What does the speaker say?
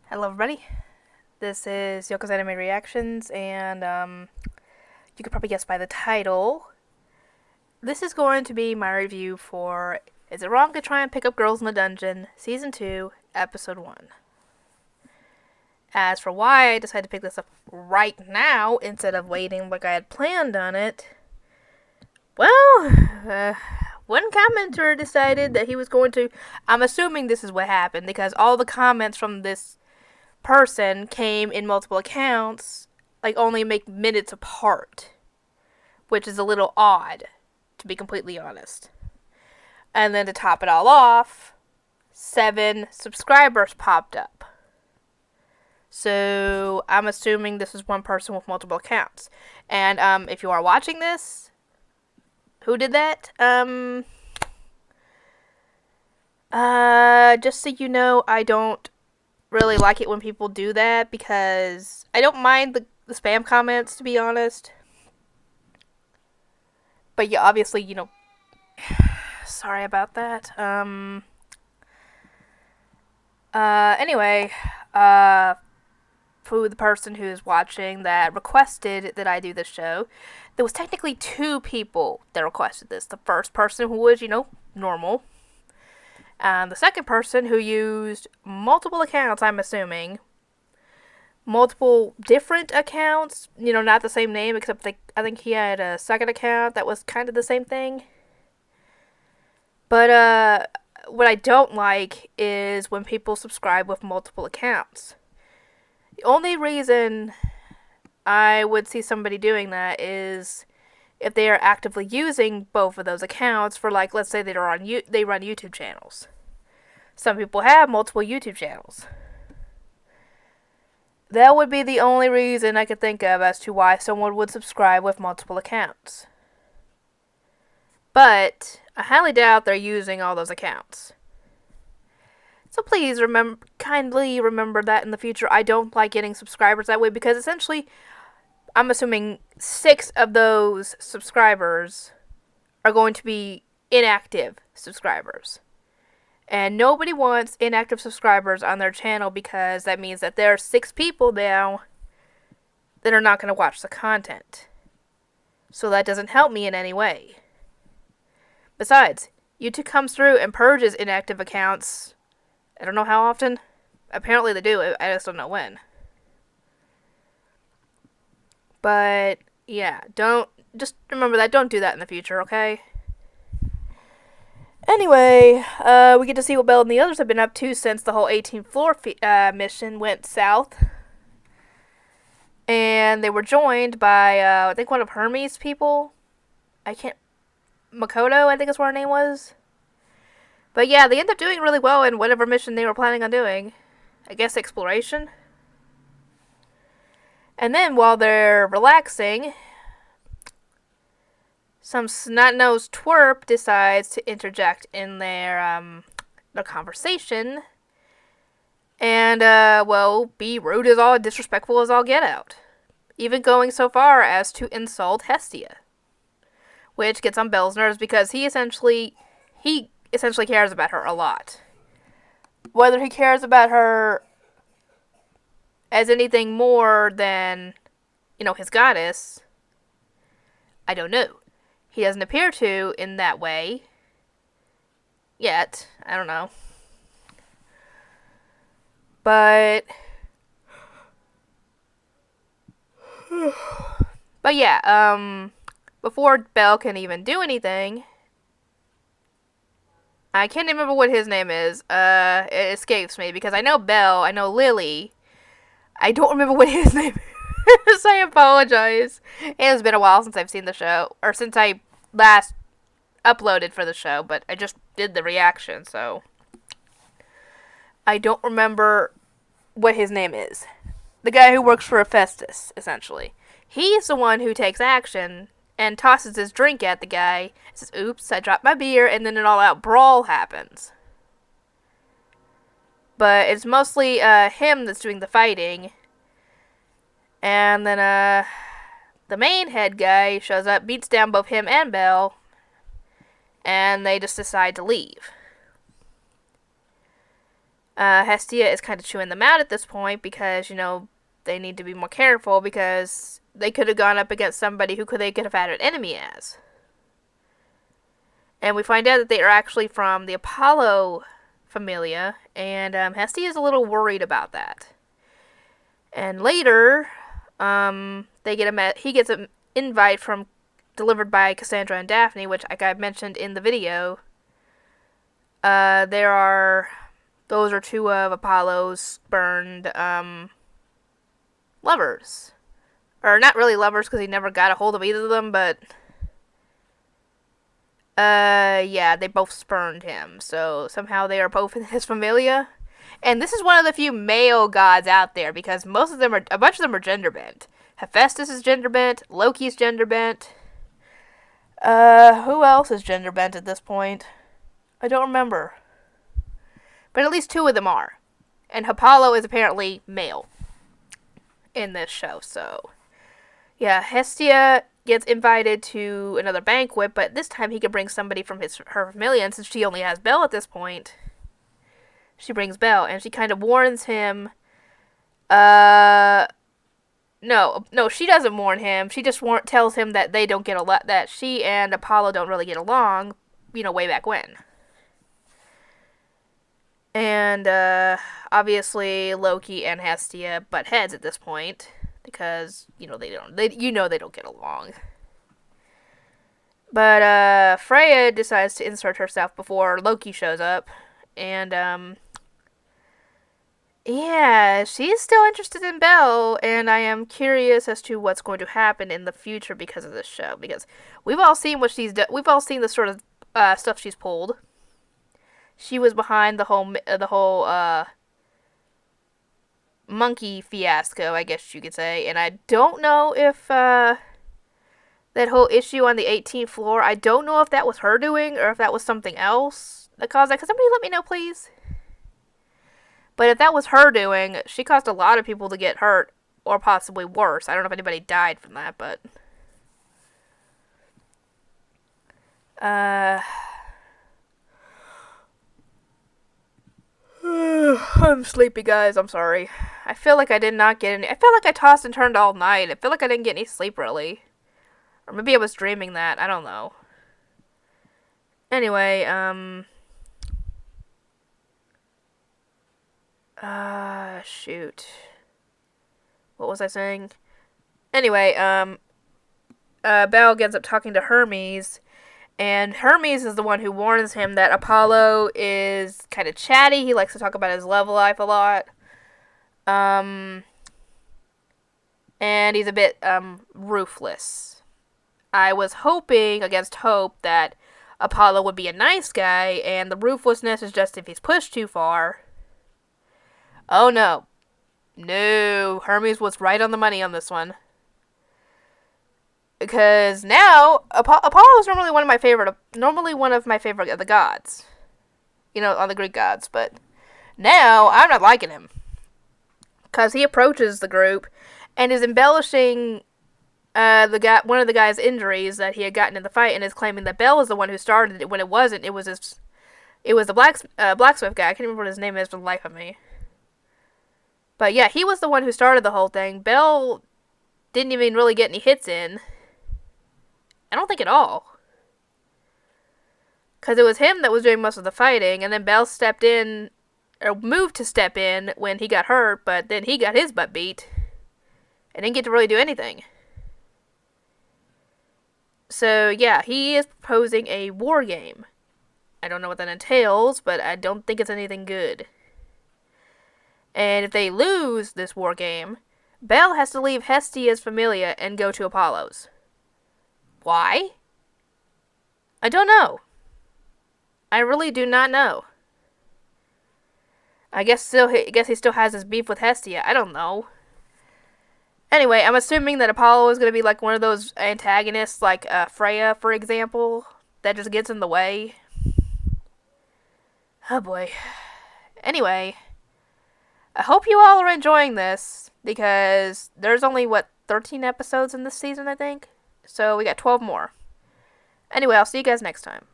Hello, everybody. This is Yoko's Anime Reactions, and you could probably guess by the title. This is going to be my review for Is It Wrong to Try and Pick Up Girls in the Dungeon, Season 2, Episode 1. As for why I decided to pick this up right now instead of waiting like I had planned on it, well, one commenter decided that he was going to. I'm assuming this is what happened because all the comments from this person came in multiple accounts, like only make minutes apart, which is a little odd, to be completely honest. And then to top it all off, 7 subscribers popped up. So I'm assuming this is one person with multiple accounts. And if you are watching this, who did that? Just so you know, I don't really like it when people do that because I don't mind the spam comments, to be honest. But yeah, obviously, sorry about that. Anyway, for the person who's watching that requested that I do this show, there was technically 2 people that requested this. The first person who was, normal. And the second person who used multiple accounts, I'm assuming. Multiple different accounts, not the same name, except I think he had a second account that was kind of the same thing. But what I don't like is when people subscribe with multiple accounts. The only reason I would see somebody doing that is if they are actively using both of those accounts for, like, let's say they run YouTube channels. Some people have multiple YouTube channels. That would be the only reason I could think of as to why someone would subscribe with multiple accounts. But I highly doubt they're using all those accounts. So please kindly remember that in the future. I don't like getting subscribers that way because essentially, I'm assuming 6 of those subscribers are going to be inactive subscribers. And nobody wants inactive subscribers on their channel because that means that there are 6 people now that are not going to watch the content. So that doesn't help me in any way. Besides, YouTube comes through and purges inactive accounts. I don't know how often. Apparently they do. I just don't know when. But yeah, just remember that. Don't do that in the future, okay? Anyway, we get to see what Belle and the others have been up to since the whole 18th floor mission went south. And they were joined by, I think, one of Hermes' people. Makoto, I think is what her name was. But yeah, they ended up doing really well in whatever mission they were planning on doing. I guess exploration. And then while they're relaxing, some snot-nosed twerp decides to interject in their conversation and, be rude as all, disrespectful as all get out. Even going so far as to insult Hestia. Which gets on Belle's nerves because he essentially cares about her a lot. Whether he cares about her as anything more than, his goddess, I don't know. He doesn't appear to in that way. Yet. I don't know. But yeah, before Belle can even do anything, I can't remember what his name is. It escapes me because I know Belle, I know Lily. I don't remember what his name is. I apologize. It has been a while since I've seen the show, or since I last uploaded for the show, but I just did the reaction, so I don't remember what his name is. The guy who works for Hephaestus, essentially. He's the one who takes action and tosses his drink at the guy. Says, "Oops, I dropped my beer," and then an all-out brawl happens. But it's mostly him that's doing the fighting. And then the main head guy shows up, beats down both him and Belle, and they just decide to leave. Hestia is kind of chewing them out at this point because, they need to be more careful because they could have gone up against somebody who they could have had an enemy as. And we find out that they are actually from the Apollo familia, and Hestia is a little worried about that. And later, he gets an invite delivered by Cassandra and Daphne, which, like I mentioned in the video, those are two of Apollo's burned lovers. Or not really lovers, because he never got a hold of either of them, but they both spurned him. So somehow they are both in his familia. And this is one of the few male gods out there, because a bunch of them are gender bent. Hephaestus is gender bent, Loki's gender bent. Who else is gender bent at this point? I don't remember. But at least two of them are. And Apollo is apparently male in this show, so yeah, Hestia gets invited to another banquet, but this time he can bring somebody from her familia, and since she only has Belle at this point, she brings Belle, and she kind of warns him. No, she doesn't warn him. She just tells him that they don't get that she and Apollo don't really get along, way back when. And obviously Loki and Hestia butt heads at this point because they don't get along. But Freya decides to insert herself before Loki shows up, and she's still interested in Belle, and I am curious as to what's going to happen in the future because of this show, because we've all seen what she's done. We've all seen the sort of stuff she's pulled. She was behind the whole monkey fiasco, I guess you could say. And I don't know if that whole issue on the 18th floor, I don't know if that was her doing or if that was something else that caused that. Could somebody let me know, please? But if that was her doing, she caused a lot of people to get hurt or possibly worse. I don't know if anybody died from that, but I'm sleepy, guys. I'm sorry. I feel like I did not get any. I feel like I tossed and turned all night. I feel like I didn't get any sleep, really. Or maybe I was dreaming that. I don't know. Anyway, shoot. What was I saying? Anyway, Belle ends up talking to Hermes. And Hermes is the one who warns him that Apollo is kind of chatty. He likes to talk about his love life a lot. And he's a bit, ruthless. I was hoping, against hope, that Apollo would be a nice guy, and the ruthlessness is just if he's pushed too far. Oh, no. No, Hermes was right on the money on this one. Because now, Apollo is normally one of my favorite of the gods. On the Greek gods. But now, I'm not liking him. Because he approaches the group and is embellishing one of the guy's injuries that he had gotten in the fight, and is claiming that Belle is the one who started it when it wasn't. It was the blacksmith guy. I can't remember what his name is for the life of me. But yeah, he was the one who started the whole thing. Belle didn't even really get any hits in. I don't think at all. Because it was him that was doing most of the fighting, and then Belle stepped in, or moved to step in when he got hurt, but then he got his butt beat, and didn't get to really do anything. So yeah, he is proposing a war game. I don't know what that entails, but I don't think it's anything good. And if they lose this war game, Belle has to leave Hestia's familia and go to Apollo's. Why? I don't know. I really do not know. I guess he still has his beef with Hestia. I don't know. Anyway, I'm assuming that Apollo is going to be like one of those antagonists, like Freya, for example, that just gets in the way. Oh boy. Anyway, I hope you all are enjoying this, because there's only, 13 episodes in this season, I think? So we got 12 more. Anyway, I'll see you guys next time.